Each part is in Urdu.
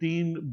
3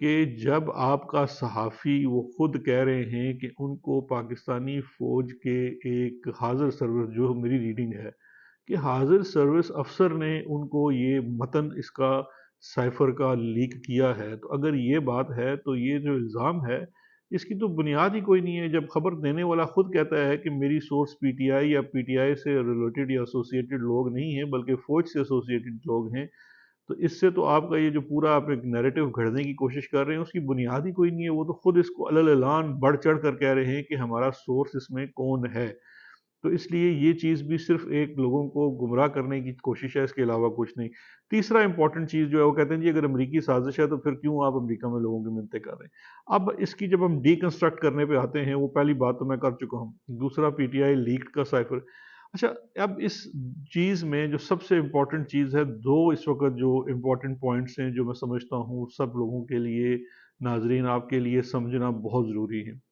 کہ جب آپ کا صحافی وہ خود کہہ رہے ہیں کہ ان کو پاکستانی فوج کے ایک حاضر سروس، جو میری ریڈنگ ہے کہ حاضر سروس افسر نے ان کو یہ متن اس کا سائفر کا لیک کیا ہے، تو اگر یہ بات ہے تو یہ جو الزام ہے اس کی تو بنیاد ہی کوئی نہیں ہے، جب خبر دینے والا خود کہتا ہے کہ میری سورس پی ٹی آئی یا پی ٹی آئی سے ریلیٹڈ یا ایسوسیٹڈ لوگ نہیں ہیں بلکہ فوج سے ایسوسیٹڈ لوگ ہیں، تو اس سے تو آپ کا یہ جو پورا آپ ایک نیریٹو گھڑنے کی کوشش کر رہے ہیں اس کی بنیاد ہی کوئی نہیں ہے، وہ تو خود اس کو علل اعلان بڑھ چڑھ کر کہہ رہے ہیں کہ ہمارا سورس اس میں کون ہے، تو اس لیے یہ چیز بھی صرف ایک لوگوں کو گمراہ کرنے کی کوشش ہے، اس کے علاوہ کچھ نہیں۔ تیسرا امپورٹنٹ چیز جو ہے وہ کہتے ہیں جی اگر امریکی سازش ہے تو پھر کیوں آپ امریکہ میں لوگوں کی منتیں کر رہے ہیں؟ اب اس کی جب ہم ڈی کنسٹرکٹ کرنے پہ آتے ہیں، وہ پہلی بات تو میں کر چکا ہوں، دوسرا پی ٹی آئی لیکڈ کا سائفر۔ اچھا، اب اس چیز میں جو سب سے امپورٹنٹ چیز ہے، دو اس وقت جو امپورٹنٹ پوائنٹس ہیں جو میں سمجھتا ہوں سب لوگوں کے لیے، ناظرین آپ کے لیے سمجھنا بہت ضروری ہے۔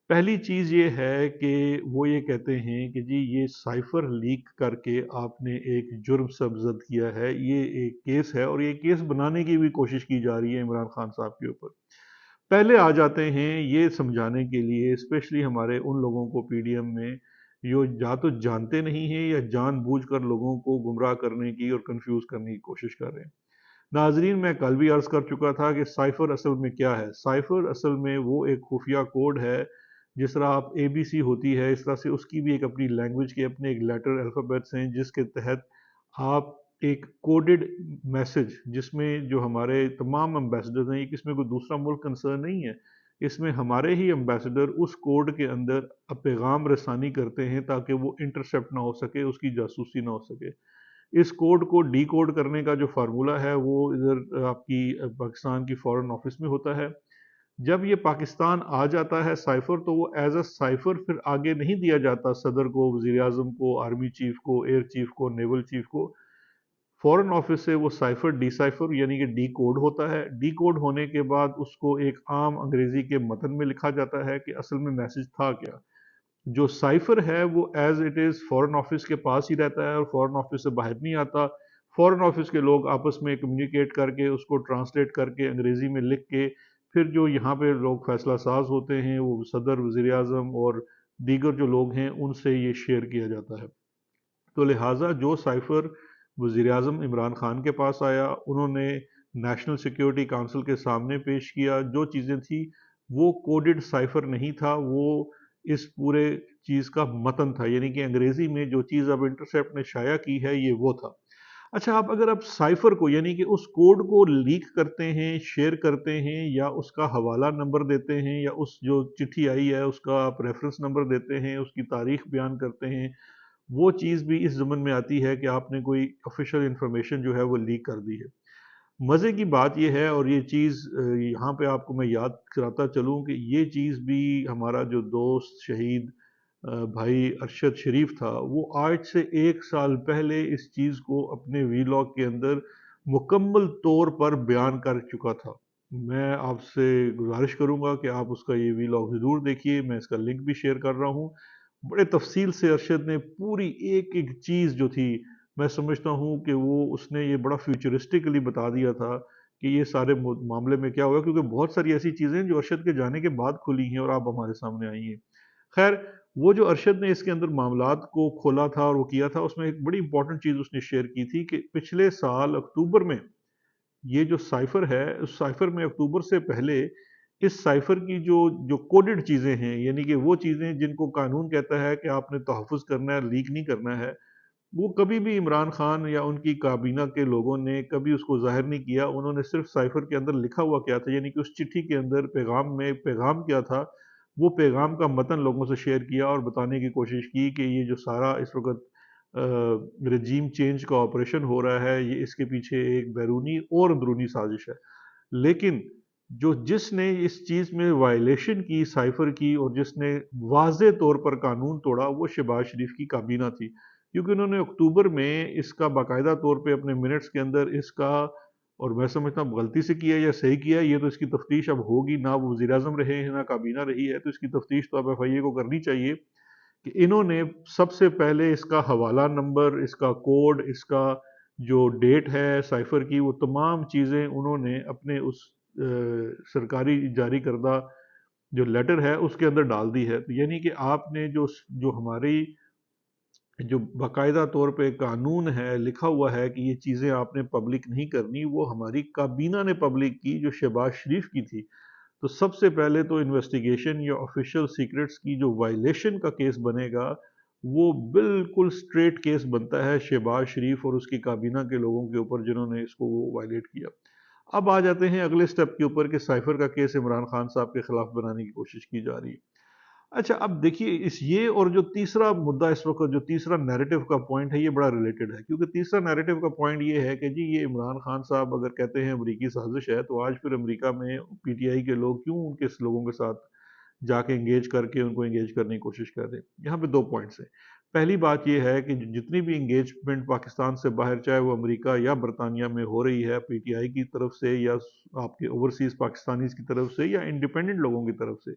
پہلی چیز یہ ہے کہ وہ یہ کہتے ہیں کہ جی یہ سائفر لیک کر کے آپ نے ایک جرم سرزد کیا ہے، یہ ایک کیس ہے اور یہ کیس بنانے کی بھی کوشش کی جا رہی ہے عمران خان صاحب کے اوپر۔ پہلے آ جاتے ہیں یہ سمجھانے کے لیے، اسپیشلی ہمارے ان لوگوں کو پی ڈی ایم میں جو یا تو جانتے نہیں ہیں یا جان بوجھ کر لوگوں کو گمراہ کرنے کی اور کنفیوز کرنے کی کوشش کر رہے ہیں۔ ناظرین میں کل بھی عرض کر چکا تھا کہ سائفر اصل میں کیا ہے۔ سائفر اصل میں وہ ایک خفیہ کوڈ ہے، جس طرح آپ اے بی سی ہوتی ہے اس طرح سے اس کی بھی ایک اپنی لینگویج کے اپنے ایک لیٹر الفابیٹس ہیں، جس کے تحت آپ ایک کوڈڈ میسج، جس میں جو ہمارے تمام امبیسڈرز ہیں، اس میں کوئی دوسرا ملک کنسرن نہیں ہے، اس میں ہمارے ہی امبیسڈر اس کوڈ کے اندر پیغام رسانی کرتے ہیں تاکہ وہ انٹرسیپٹ نہ ہو سکے، اس کی جاسوسی نہ ہو سکے۔ اس کوڈ کو ڈی کوڈ کرنے کا جو فارمولہ ہے وہ ادھر آپ کی پاکستان کی فورن آفس میں ہوتا ہے۔ جب یہ پاکستان آ جاتا ہے سائفر، تو وہ ایز اے سائفر پھر آگے نہیں دیا جاتا صدر کو، وزیر اعظم کو، آرمی چیف کو، ایئر چیف کو، نیول چیف کو۔ فورن آفس سے وہ سائفر ڈی سائفر یعنی کہ ڈی کوڈ ہوتا ہے، ڈی کوڈ ہونے کے بعد اس کو ایک عام انگریزی کے متن میں لکھا جاتا ہے کہ اصل میں میسج تھا کیا۔ جو سائفر ہے وہ as it is foreign office کے پاس ہی رہتا ہے اور فورن آفس سے باہر نہیں آتا۔ فورن آفس کے لوگ آپس میں کمیونیکیٹ کر کے اس کو ٹرانسلیٹ کر کے انگریزی میں لکھ کے پھر جو یہاں پہ لوگ فیصلہ ساز ہوتے ہیں، وہ صدر، وزیر اعظم اور دیگر جو لوگ ہیں، ان سے یہ شیئر کیا جاتا ہے۔ تو لہٰذا جو سائفر وزیر اعظم عمران خان کے پاس آیا، انہوں نے نیشنل سیکیورٹی کونسل کے سامنے پیش کیا، جو چیزیں تھیں وہ کوڈڈ سائفر نہیں تھا، وہ اس پورے چیز کا متن تھا، یعنی کہ انگریزی میں جو چیز اب انٹرسیپٹ نے شائع کی ہے یہ وہ تھا۔ اچھا، اگر آپ سائفر کو یعنی کہ اس کوڈ کو لیک کرتے ہیں، شیئر کرتے ہیں، یا اس کا حوالہ نمبر دیتے ہیں، یا اس جو چٹھی آئی ہے اس کا آپ ریفرنس نمبر دیتے ہیں، اس کی تاریخ بیان کرتے ہیں، وہ چیز بھی اس ضمن میں آتی ہے کہ آپ نے کوئی آفیشیل انفارمیشن جو ہے وہ لیک کر دی ہے۔ مزے کی بات یہ ہے، اور یہ چیز یہاں پہ آپ کو میں یاد کراتا چلوں کہ یہ چیز بھی ہمارا جو دوست شہید بھائی ارشد شریف تھا، وہ آج سے 1 سال پہلے اس چیز کو اپنے وی لاگ کے اندر مکمل طور پر بیان کر چکا تھا۔ میں آپ سے گزارش کروں گا کہ آپ اس کا یہ وی لاگ ضرور دیکھیے، میں اس کا لنک بھی شیئر کر رہا ہوں۔ بڑے تفصیل سے ارشد نے پوری ایک ایک چیز جو تھی، میں سمجھتا ہوں کہ وہ اس نے یہ بڑا فیوچرسٹکلی بتا دیا تھا کہ یہ سارے معاملے میں کیا ہوگا، کیونکہ بہت ساری ایسی چیزیں جو ارشد کے جانے کے بعد کھلی ہیں اور آپ ہمارے سامنے آئی ہیں۔ خیر، وہ جو ارشد نے اس کے اندر معاملات کو کھولا تھا اور وہ کیا تھا، اس میں ایک بڑی امپورٹنٹ چیز اس نے شیئر کی تھی کہ پچھلے سال اکتوبر میں یہ جو سائفر ہے، اس سائفر میں اکتوبر سے پہلے اس سائفر کی جو کوڈڈ چیزیں ہیں، یعنی کہ وہ چیزیں جن کو قانون کہتا ہے کہ آپ نے تحفظ کرنا ہے، لیک نہیں کرنا ہے، وہ کبھی بھی عمران خان یا ان کی کابینہ کے لوگوں نے کبھی اس کو ظاہر نہیں کیا۔ انہوں نے صرف سائفر کے اندر لکھا ہوا کیا تھا، یعنی کہ اس چٹھی کے اندر پیغام میں پیغام کیا تھا، وہ پیغام کا متن لوگوں سے شیئر کیا اور بتانے کی کوشش کی کہ یہ جو سارا اس وقت رجیم چینج کا آپریشن ہو رہا ہے، یہ اس کے پیچھے ایک بیرونی اور اندرونی سازش ہے۔ لیکن جس نے اس چیز میں وائلیشن کی سائفر کی اور جس نے واضح طور پر قانون توڑا، وہ شہباز شریف کی کابینہ تھی، کیونکہ انہوں نے اکتوبر میں اس کا باقاعدہ طور پہ اپنے منٹس کے اندر اس کا، اور میں سمجھتا ہوں غلطی سے کیا یا صحیح کیا، یہ تو اس کی تفتیش اب ہوگی، نہ وہ وزیر اعظم رہے ہیں نہ کابینہ رہی ہے، تو اس کی تفتیش تو اب ایف آئی اے کو کرنی چاہیے کہ انہوں نے سب سے پہلے اس کا حوالہ نمبر، اس کا کوڈ، اس کا جو ڈیٹ ہے سائفر کی، وہ تمام چیزیں انہوں نے اپنے اس سرکاری جاری کردہ جو لیٹر ہے اس کے اندر ڈال دی ہے. تو یعنی کہ آپ نے جو ہماری جو باقاعدہ طور پہ قانون ہے لکھا ہوا ہے کہ یہ چیزیں آپ نے پبلک نہیں کرنی، وہ ہماری کابینہ نے پبلک کی جو شہباز شریف کی تھی. تو سب سے پہلے تو انویسٹیگیشن یا آفیشیل سیکرٹس کی جو وائلیشن کا کیس بنے گا وہ بالکل سٹریٹ کیس بنتا ہے شہباز شریف اور اس کی کابینہ کے لوگوں کے اوپر جنہوں نے اس کو وائلیٹ کیا. اب آ جاتے ہیں اگلے سٹیپ کے اوپر کہ سائفر کا کیس عمران خان صاحب کے خلاف بنانے کی کوشش کی جا رہی ہے. اچھا اب دیکھیے یہ اور جو تیسرا مدعا اس وقت جو تیسرا نیریٹو کا پوائنٹ ہے یہ بڑا ریلیٹڈ ہے، کیونکہ تیسرا نیریٹو کا پوائنٹ یہ ہے کہ جی یہ عمران خان صاحب اگر کہتے ہیں امریکی سازش ہے تو آج پھر امریکہ میں پی ٹی آئی کے لوگ کیوں ان کے لوگوں کے ساتھ جا کے انگیج کر کے ان کو انگیج کرنے کی کوشش کر رہے ہیں. یہاں پہ دو پوائنٹس ہیں. پہلی بات یہ ہے کہ جتنی بھی انگیجمنٹ پاکستان سے باہر چاہے وہ امریکہ یا برطانیہ میں ہو رہی ہے پی ٹی آئی کی طرف سے یا آپ کے اوورسیز پاکستانیز کی طرف سے یا انڈیپینڈنٹ لوگوں کی طرف سے،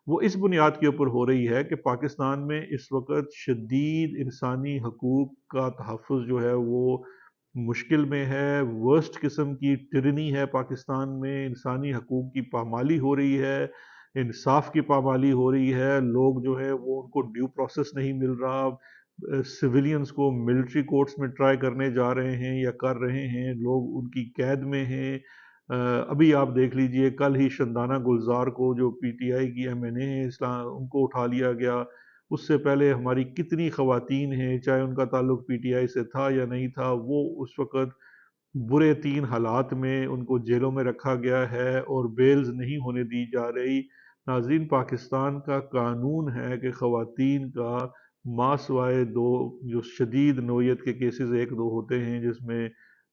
وہ اس بنیاد کے اوپر ہو رہی ہے کہ پاکستان میں اس وقت شدید انسانی حقوق کا تحفظ جو ہے وہ مشکل میں ہے. ورسٹ قسم کی ٹرنی ہے پاکستان میں، انسانی حقوق کی پامالی ہو رہی ہے، انصاف کی پامالی ہو رہی ہے. لوگ جو ہے وہ ان کو ڈیو پروسیس نہیں مل رہا، سویلینز کو ملٹری کورٹس میں ٹرائی کرنے جا رہے ہیں یا کر رہے ہیں، لوگ ان کی قید میں ہیں. ابھی آپ دیکھ لیجئے کل ہی شندانہ گلزار کو جو پی ٹی آئی کی ایم این اے ہیں اسلام ان کو اٹھا لیا گیا. اس سے پہلے ہماری کتنی خواتین ہیں چاہے ان کا تعلق پی ٹی آئی سے تھا یا نہیں تھا، وہ اس وقت برے تین حالات میں ان کو جیلوں میں رکھا گیا ہے اور بیلز نہیں ہونے دی جا رہی. ناظرین پاکستان کا قانون ہے کہ خواتین کا ماں سوائے دو جو شدید نوعیت کے کیسز ایک دو ہوتے ہیں جس میں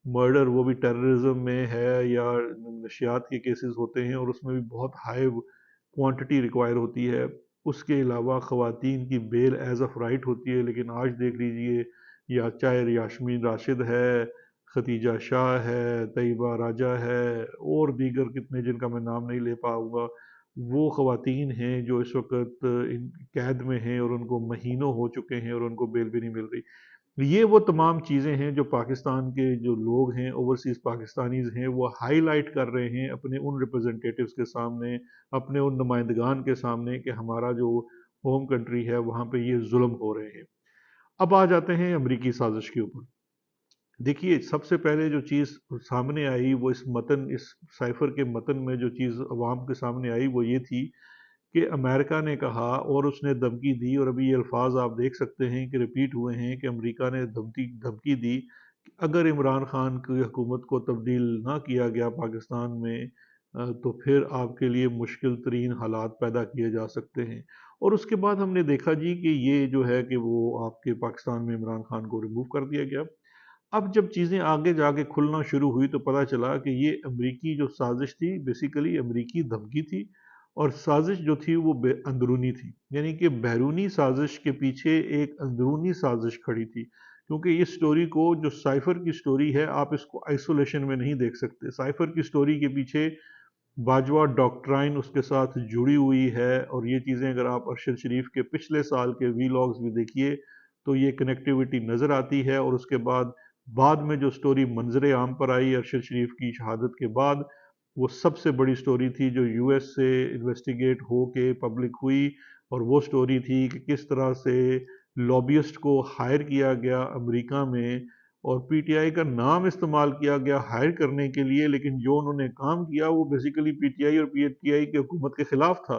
مرڈر وہ بھی ٹیررزم میں ہے یا نشیات کے کیسز ہوتے ہیں اور اس میں بھی بہت ہائی کوانٹٹی ریکوائر ہوتی ہے، اس کے علاوہ خواتین کی بیل ایز آف رائٹ ہوتی ہے. لیکن آج دیکھ لیجئے یا چاہے یاسمین راشد ہے، ختیجہ شاہ ہے، طیبہ راجہ ہے اور دیگر کتنے جن کا میں نام نہیں لے پاؤں گا، وہ خواتین ہیں جو اس وقت قید میں ہیں اور ان کو مہینوں ہو چکے ہیں اور ان کو بیل بھی نہیں مل رہی. یہ وہ تمام چیزیں ہیں جو پاکستان کے جو لوگ ہیں اوورسیز پاکستانیز ہیں وہ ہائی لائٹ کر رہے ہیں اپنے ان ریپرزنٹیٹیوز کے سامنے، اپنے ان نمائندگان کے سامنے کہ ہمارا جو ہوم کنٹری ہے وہاں پہ یہ ظلم ہو رہے ہیں. اب آ جاتے ہیں امریکی سازش کے اوپر. دیکھیے سب سے پہلے جو چیز سامنے آئی وہ اس سائفر کے متن میں جو چیز عوام کے سامنے آئی وہ یہ تھی کہ امریکہ نے کہا اور اس نے دھمکی دی، اور ابھی یہ الفاظ آپ دیکھ سکتے ہیں کہ ریپیٹ ہوئے ہیں کہ امریکہ نے دھمکی دی کہ اگر عمران خان کی حکومت کو تبدیل نہ کیا گیا پاکستان میں تو پھر آپ کے لیے مشکل ترین حالات پیدا کیے جا سکتے ہیں. اور اس کے بعد ہم نے دیکھا جی کہ یہ جو ہے کہ وہ آپ کے پاکستان میں عمران خان کو ریموو کر دیا گیا. اب جب چیزیں آگے جا کے کھلنا شروع ہوئی تو پتہ چلا کہ یہ امریکی جو سازش تھی بیسیکلی امریکی دھمکی تھی، اور سازش جو تھی وہ اندرونی تھی، یعنی کہ بیرونی سازش کے پیچھے ایک اندرونی سازش کھڑی تھی. کیونکہ اس سٹوری کو جو سائفر کی سٹوری ہے آپ اس کو آئسولیشن میں نہیں دیکھ سکتے. سائفر کی سٹوری کے پیچھے باجوہ ڈاکٹرائن اس کے ساتھ جڑی ہوئی ہے، اور یہ چیزیں اگر آپ ارشد شریف کے پچھلے سال کے وی لاگز بھی دیکھیے تو یہ کنیکٹیوٹی نظر آتی ہے. اور اس کے بعد میں جو سٹوری منظر عام پر آئی ارشد شریف کی شہادت کے بعد، وہ سب سے بڑی سٹوری تھی جو یو ایس سے انویسٹیگیٹ ہو کے پبلک ہوئی، اور وہ سٹوری تھی کہ کس طرح سے لابیسٹ کو ہائر کیا گیا امریکہ میں اور پی ٹی آئی کا نام استعمال کیا گیا ہائر کرنے کے لیے، لیکن جو انہوں نے کام کیا وہ بیسیکلی پی ٹی آئی اور پی ٹی آئی کی حکومت کے خلاف تھا.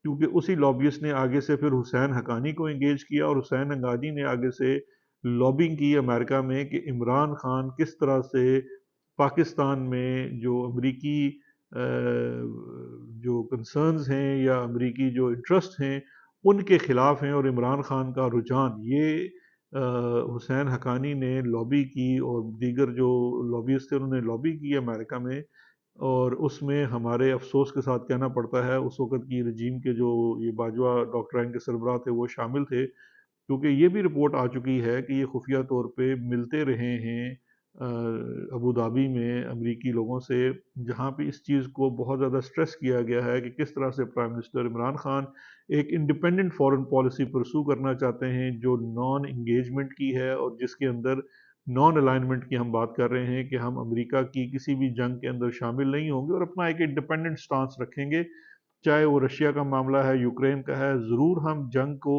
کیونکہ اسی لابیسٹ نے آگے سے پھر حسین حقانی کو انگیج کیا، اور حسین حقانی نے آگے سے لابنگ کی امریکہ میں کہ عمران خان کس طرح سے پاکستان میں جو امریکی جو کنسرنز ہیں یا امریکی جو انٹرسٹ ہیں ان کے خلاف ہیں، اور عمران خان کا رجحان یہ حسین حقانی نے لابی کی اور دیگر جو لابیز تھے انہوں نے لابی کی امریکہ میں. اور اس میں ہمارے افسوس کے ساتھ کہنا پڑتا ہے اس وقت کی رجیم کے جو یہ باجوہ ڈاکٹرائن کے سربراہ تھے وہ شامل تھے، کیونکہ یہ بھی رپورٹ آ چکی ہے کہ یہ خفیہ طور پہ ملتے رہے ہیں ابوظہبی میں امریکی لوگوں سے، جہاں پہ اس چیز کو بہت زیادہ سٹریس کیا گیا ہے کہ کس طرح سے پرائم منسٹر عمران خان ایک انڈیپینڈنٹ فورن پالیسی پرسو کرنا چاہتے ہیں جو نان انگیجمنٹ کی ہے اور جس کے اندر نان الائنمنٹ کی ہم بات کر رہے ہیں کہ ہم امریکہ کی کسی بھی جنگ کے اندر شامل نہیں ہوں گے اور اپنا ایک انڈیپینڈنٹ سٹانس رکھیں گے، چاہے وہ رشیا کا معاملہ ہے، یوکرین کا ہے، ضرور ہم جنگ کو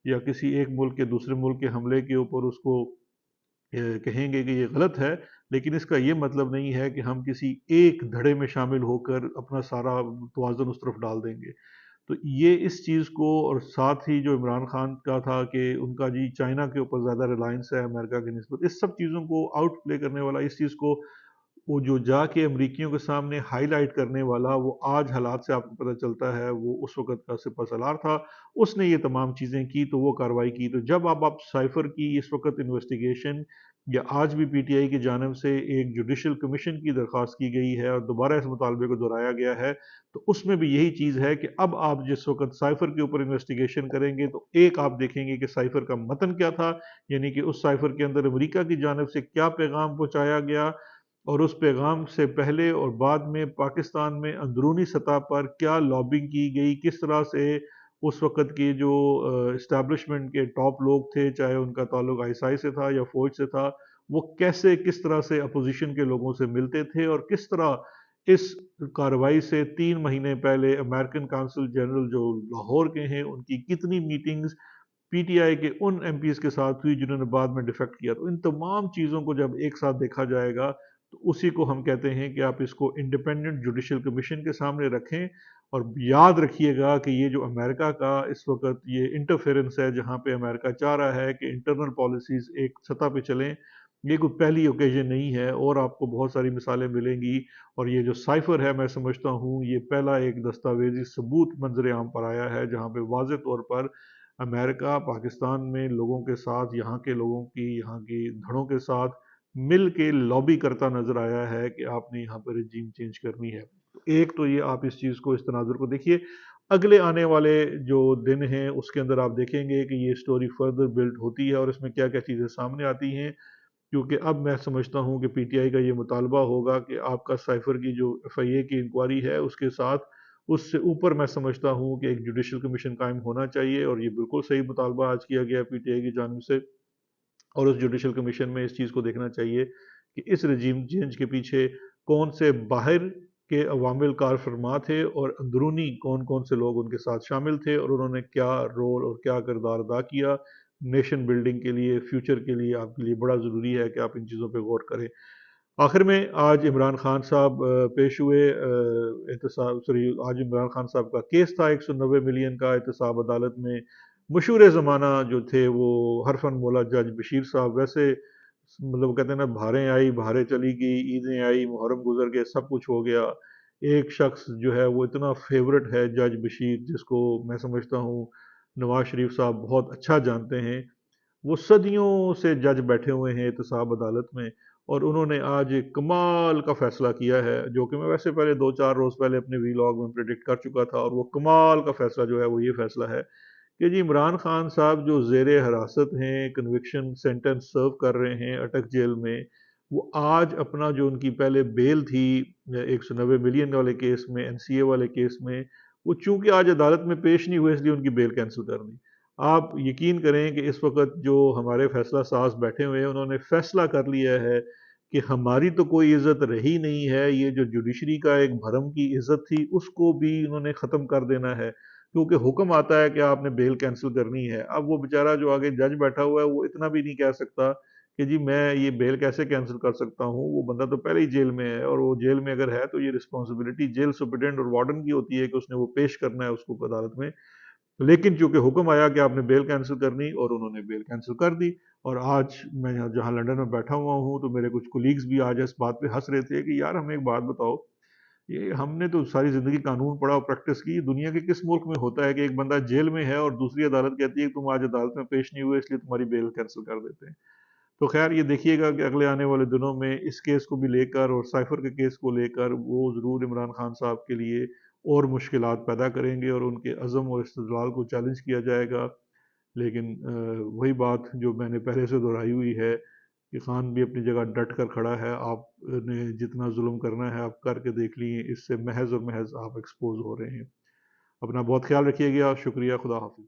یا کسی ایک ملک کے دوسرے ملک کے حملے کے اوپر اس کو کہیں گے کہ یہ غلط ہے، لیکن اس کا یہ مطلب نہیں ہے کہ ہم کسی ایک دھڑے میں شامل ہو کر اپنا سارا توازن اس طرف ڈال دیں گے۔ تو یہ اس چیز کو، اور ساتھ ہی جو عمران خان کا تھا کہ ان کا جی چائنا کے اوپر زیادہ ریلائنس ہے امریکہ کی نسبت، اس سب چیزوں کو آؤٹ پلے کرنے والا، اس چیز کو وہ جو جا کے امریکیوں کے سامنے ہائی لائٹ کرنے والا، وہ آج حالات سے آپ کو پتہ چلتا ہے وہ اس وقت کا سپہ سالار تھا، اس نے یہ تمام چیزیں کی تو وہ کارروائی کی۔ تو جب آپ سائفر کی اس وقت انویسٹیگیشن، یا آج بھی پی ٹی آئی کی جانب سے ایک جوڈیشل کمیشن کی درخواست کی گئی ہے اور دوبارہ اس مطالبے کو دہرایا گیا ہے، تو اس میں بھی یہی چیز ہے کہ اب آپ جس وقت سائفر کے اوپر انویسٹیگیشن کریں گے تو ایک آپ دیکھیں گے کہ سائفر کا متن کیا تھا، یعنی کہ اس سائفر کے اندر امریکہ کی جانب سے کیا پیغام پہنچایا گیا، اور اس پیغام سے پہلے اور بعد میں پاکستان میں اندرونی سطح پر کیا لابنگ کی گئی، کس طرح سے اس وقت کے جو اسٹیبلشمنٹ کے ٹاپ لوگ تھے، چاہے ان کا تعلق آئی ایس آئی سے تھا یا فوج سے تھا، وہ کیسے کس طرح سے اپوزیشن کے لوگوں سے ملتے تھے، اور کس طرح اس کارروائی سے 3 مہینے پہلے امریکن کانسل جنرل جو لاہور کے ہیں ان کی کتنی میٹنگز پی ٹی آئی کے ان ایم پیز کے ساتھ ہوئی جنہوں نے بعد میں ڈیفیکٹ کیا۔ تو ان تمام چیزوں کو جب ایک ساتھ دیکھا جائے گا تو اسی کو ہم کہتے ہیں کہ آپ اس کو انڈیپینڈنٹ جوڈیشل کمیشن کے سامنے رکھیں، اور یاد رکھیے گا کہ یہ جو امریکہ کا اس وقت یہ انٹرفیرنس ہے، جہاں پہ امریکہ چاہ رہا ہے کہ انٹرنل پالیسیز ایک سطح پہ چلیں، یہ کوئی پہلی اوکیزن نہیں ہے، اور آپ کو بہت ساری مثالیں ملیں گی۔ اور یہ جو سائفر ہے، میں سمجھتا ہوں یہ پہلا ایک دستاویزی ثبوت منظر عام پر آیا ہے جہاں پہ واضح طور پر امریکہ پاکستان میں لوگوں کے ساتھ، یہاں کے لوگوں کی، یہاں کی دھڑوں کے ساتھ مل کے لابی کرتا نظر آیا ہے کہ آپ نے یہاں پر رجیم چینج کرنی ہے۔ ایک تو یہ آپ اس چیز کو، اس تناظر کو دیکھیے، اگلے آنے والے جو دن ہیں اس کے اندر آپ دیکھیں گے کہ یہ سٹوری فردر بلڈ ہوتی ہے اور اس میں کیا کیا چیزیں سامنے آتی ہیں، کیونکہ اب میں سمجھتا ہوں کہ پی ٹی آئی کا یہ مطالبہ ہوگا کہ آپ کا سائفر کی جو ایف آئی اے کی انکوائری ہے اس کے ساتھ، اس سے اوپر میں سمجھتا ہوں کہ ایک جوڈیشل کمیشن قائم ہونا چاہیے، اور یہ بالکل صحیح مطالبہ آج کیا گیا پی ٹی آئی کی جانب سے، اور اس جوڈیشل کمیشن میں اس چیز کو دیکھنا چاہیے کہ اس رجیم چینج کے پیچھے کون سے باہر کے عوامل کار فرما تھے اور اندرونی کون کون سے لوگ ان کے ساتھ شامل تھے، اور انہوں نے کیا رول اور کیا کردار ادا کیا نیشن بلڈنگ کے لیے، فیوچر کے لیے۔ آپ کے لیے بڑا ضروری ہے کہ آپ ان چیزوں پہ غور کریں۔ آخر میں آج عمران خان صاحب پیش ہوئے احتساب، سوری، آج عمران خان صاحب کا کیس تھا 190 ملین کا احتساب عدالت میں۔ مشہور زمانہ جو تھے وہ حرفن مولا جج بشیر صاحب، ویسے مطلب کہتے ہیں نا، بہاریں آئی بہاریں چلی گئی، عیدیں آئی محرم گزر گئے، سب کچھ ہو گیا۔ ایک شخص جو ہے وہ اتنا فیورٹ ہے جج بشیر، جس کو میں سمجھتا ہوں نواز شریف صاحب بہت اچھا جانتے ہیں، وہ صدیوں سے جج بیٹھے ہوئے ہیں احتساب عدالت میں، اور انہوں نے آج ایک کمال کا فیصلہ کیا ہے، جو کہ میں ویسے پہلے 2-4 روز پہلے اپنے ویلاگ میں پریڈکٹ کر چکا تھا، اور وہ کمال کا فیصلہ جو ہے وہ یہ فیصلہ ہے کہ جی عمران خان صاحب جو زیر حراست ہیں، کنوکشن سینٹنس سرو کر رہے ہیں اٹک جیل میں، وہ آج اپنا جو ان کی پہلے بیل تھی 190 ملین والے کیس میں، این سی اے والے کیس میں، وہ چونکہ آج عدالت میں پیش نہیں ہوئے اس لیے ان کی بیل کینسل کر دی۔ آپ یقین کریں کہ اس وقت جو ہمارے فیصلہ ساز بیٹھے ہوئے ہیں، انہوں نے فیصلہ کر لیا ہے کہ ہماری تو کوئی عزت رہی نہیں ہے، یہ جو جوڈیشری کا ایک بھرم کی عزت تھی اس کو بھی انہوں نے ختم کر دینا ہے، کیونکہ حکم آتا ہے کہ آپ نے بیل کینسل کرنی ہے۔ اب وہ بیچارہ جو آگے جج بیٹھا ہوا ہے وہ اتنا بھی نہیں کہہ سکتا کہ جی میں یہ بیل کیسے کینسل کر سکتا ہوں، وہ بندہ تو پہلے ہی جیل میں ہے، اور وہ جیل میں اگر ہے تو یہ رسپانسبلٹی جیل سپرنٹینڈنٹ اور وارڈن کی ہوتی ہے کہ اس نے وہ پیش کرنا ہے اس کو عدالت میں، لیکن چونکہ حکم آیا کہ آپ نے بیل کینسل کرنی، اور انہوں نے بیل کینسل کر دی۔ اور آج میں جہاں لنڈن میں بیٹھا ہوا ہوں تو میرے کچھ کولیگز بھی آج اس بات پہ ہنس رہے تھے کہ یار ہمیں ایک بات بتاؤ، یہ ہم نے تو ساری زندگی قانون پڑھا اور پریکٹس کی، دنیا کے کس ملک میں ہوتا ہے کہ ایک بندہ جیل میں ہے اور دوسری عدالت کہتی ہے کہ تم آج عدالت میں پیش نہیں ہوئے اس لیے تمہاری بیل کینسل کر دیتے ہیں؟ تو خیر یہ دیکھیے گا کہ اگلے آنے والے دنوں میں اس کیس کو بھی لے کر اور سائفر کے کیس کو لے کر وہ ضرور عمران خان صاحب کے لیے اور مشکلات پیدا کریں گے، اور ان کے عزم اور استدلال کو چیلنج کیا جائے گا۔ لیکن وہی بات جو میں نے پہلے سے دہرائی ہوئی ہے کہ خان بھی اپنی جگہ ڈٹ کر کھڑا ہے، آپ نے جتنا ظلم کرنا ہے آپ کر کے دیکھ لیے، اس سے محض اور محض آپ ایکسپوز ہو رہے ہیں۔ اپنا بہت خیال رکھیے گا، شکریہ، خدا حافظ۔